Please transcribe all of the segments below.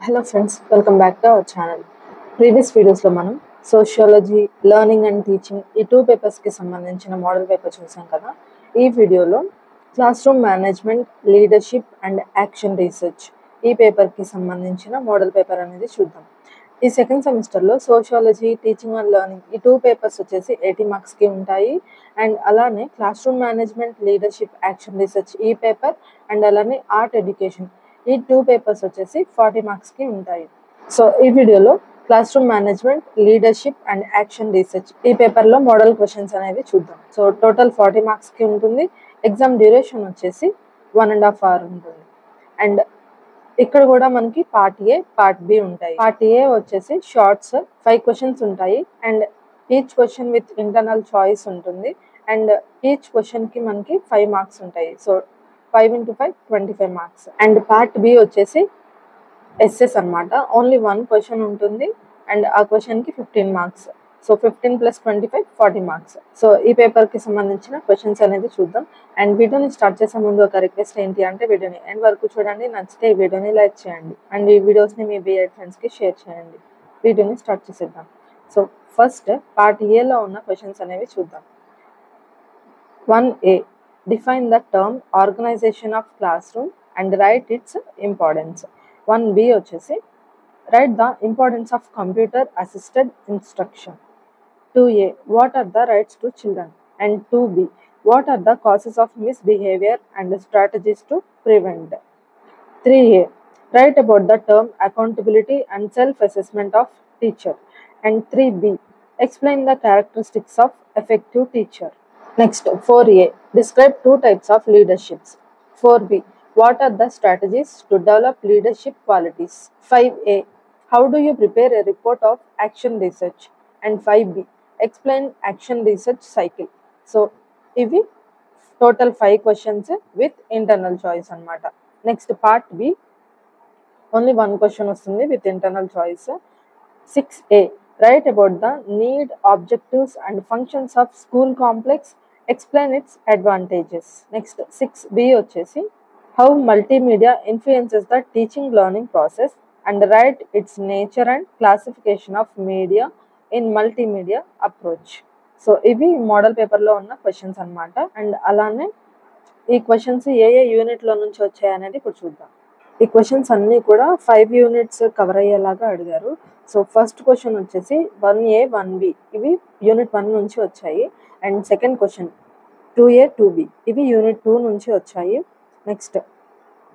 Hello friends, welcome back to our channel. Previous వీడియోస్లో మనం sociology, learning and teaching ఈ two పేపర్స్కి సంబంధించిన model paper చూసాం కదా. ఈ వీడియోలో class room management, leadership and action research ఈ పేపర్కి సంబంధించిన మోడల్ పేపర్ అనేది చూద్దాం. ఈ సెకండ్ సెమిస్టర్లో సోషియాలజీ, టీచింగ్ అండ్ లెర్నింగ్ ఈ టూ పేపర్స్ వచ్చేసి 80 మార్క్స్కి ఉంటాయి. అండ్ అలానే class room management, leadership, action research ఈ పేపర్ అండ్ అలానే ఆర్ట్ ఎడ్యుకేషన్ ఈ టూ పేపర్స్ వచ్చేసి 40 మార్క్స్కి ఉంటాయి. సో ఈ వీడియోలో class room management, leadership and action research ఈ పేపర్లో మోడల్ క్వశ్చన్స్ అనేవి చూద్దాం. సో టోటల్ 40 మార్క్స్కి ఉంటుంది. ఎగ్జామ్ డ్యూరేషన్ వచ్చేసి 1.5 hours ఉంటుంది. అండ్ ఇక్కడ కూడా మనకి పార్ట్ ఏ, పార్ట్ బి ఉంటాయి. పార్ట్ ఏ వచ్చేసి షార్ట్స్ 5 క్వశ్చన్స్ ఉంటాయి. And each question with internal choice ఉంటుంది. అండ్ ఈచ్ క్వశ్చన్కి మనకి 5 మార్క్స్ ఉంటాయి. So 5 into 5 25 marks. And part B వచ్చేసి ఎస్ఎస్ అనమాట. ఓన్లీ 1 క్వశ్చన్ ఉంటుంది. అండ్ ఆ క్వశ్చన్కి 15 మార్క్స్. So 15 + 25 40 marks. సో ఈ పేపర్కి సంబంధించిన క్వశ్చన్స్ అనేది చూద్దాం. అండ్ వీడియోని స్టార్ట్ చేసే ముందు ఒక రిక్వెస్ట్ ఏంటి అంటే వీడియోని ఎండ్ వరకు చూడండి. నచ్చితే ఈ వీడియోని లైక్ చేయండి. అండ్ ఈ వీడియోస్ని మీ బీఎడ్ ఫ్రెండ్స్కి షేర్ చేయండి. వీడియోని స్టార్ట్ చేసేద్దాం. సో ఫస్ట్ పార్ట్ ఏలో ఉన్న క్వశ్చన్స్ అనేవి చూద్దాం. 1A. Define the term organization of classroom and write its importance. 1B వచ్చేసి write the importance of computer assisted instruction. 2A. What are the rights to children? And 2B. What are the causes of misbehavior and strategies to prevent? 3A. Write about the term accountability and self-assessment of teacher. And 3B. Explain the characteristics of effective teacher. Next, 4A. Describe 2 types of leaderships. 4B. What are the strategies to develop leadership qualities? 5A. How do you prepare a report of action research? And 5B. Explain action research cycle. So, ivi total 5 questions with internal choice anamata. Next, part B. Only 1 question vastundi with internal choice. 6A. Write about the need, objectives and functions of school complex. Explain its advantages. Next, 6B వచ్చేసి how multimedia influences the teaching learning process and write its nature and classification of media in multimedia approach. So ఇవి model పేపర్లో ఉన్న questions అనమాట. And అలానే ఈ questions ఏ యూనిట్లో నుంచి వచ్చాయి అనేది ఇప్పుడు చూద్దాం. ఈ క్వశ్చన్స్ అన్నీ కూడా 5 యూనిట్స్ కవర్ అయ్యేలాగా అడిగారు. సో ఫస్ట్ క్వశ్చన్ వచ్చేసి 1A 1B ఇవి యూనిట్ 1 నుంచి వచ్చాయి. And second question 2A 2B ఇవి యూనిట్ 2 నుంచి వచ్చాయి. నెక్స్ట్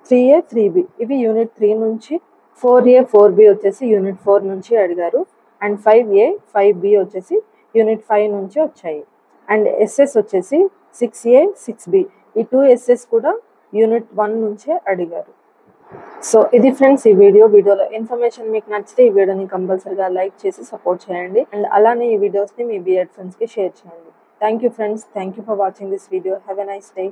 3A 3B ఇవి యూనిట్ 3 నుంచి. 4A 4B వచ్చేసి యూనిట్ 4 నుంచి అడిగారు. అండ్ 5A 5B వచ్చేసి యూనిట్ 5 నుంచి వచ్చాయి. అండ్ ఎస్ఎస్ వచ్చేసి 6A 6B ఈ 2 ఎస్ఎస్ కూడా యూనిట్ 1 నుంచే అడిగారు. సో ఇది ఫ్రెండ్స్ ఈ వీడియోలో ఇన్ఫర్మేషన్ మీకు నచ్చితే ఈ వీడియోని కంపల్సరీగా లైక్ చేసి సపోర్ట్ చేయండి. అండ్ అలానే ఈ వీడియోస్ని మీ బీఎడ్ ఫ్రెండ్స్కి షేర్ చేయండి. Thank you friends. Thank you for watching this video. Have a nice day.